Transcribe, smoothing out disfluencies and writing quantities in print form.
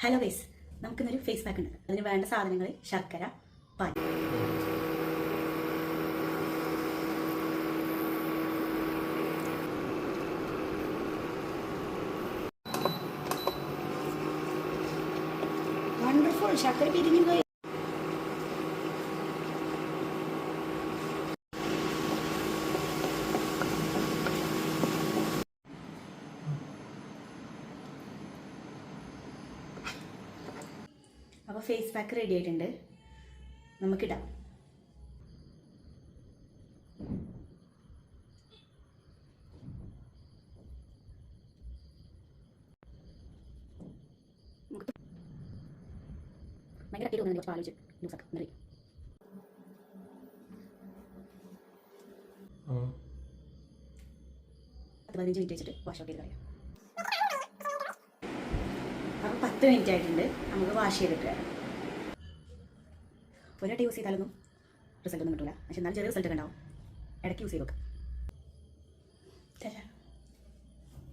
Hello guys, നമുക്കിന്നൊരു face pack ഉണ്ട്. അതിന് വേണ്ട സാധനങ്ങൾ ശർക്കര, പാൽ. വണ്ടർഫുൾ, ശർക്കര പിരിഞ്ഞു പോയി. അപ്പോൾ ഫേസ് പാക്ക് റെഡി ആയിട്ടുണ്ട്, നമുക്കിടാം. ഭയങ്കര കട്ടി തോന്നുന്നു, പാൽ വെച്ച് ലൂസാക്കാം. നിറയും. അത് 15 മിനിറ്റ് വെച്ചിട്ട് വാഷ് ഔട്ട് ചെയ്ത് കളയാം. അപ്പോൾ 10 മിനിറ്റ് ആയിട്ടുണ്ട്, നമുക്ക് വാഷ് ചെയ്തിട്ട് വരാം. ഒരായിട്ട് യൂസ് ചെയ്താലൊന്നും റിസൾട്ട് ഒന്നും കിട്ടില്ല, പക്ഷെ എന്നാൽ ചെറിയ റിസൾട്ട് ഉണ്ടാവും. ഇടയ്ക്ക് യൂസ് ചെയ്ത് നോക്കാം.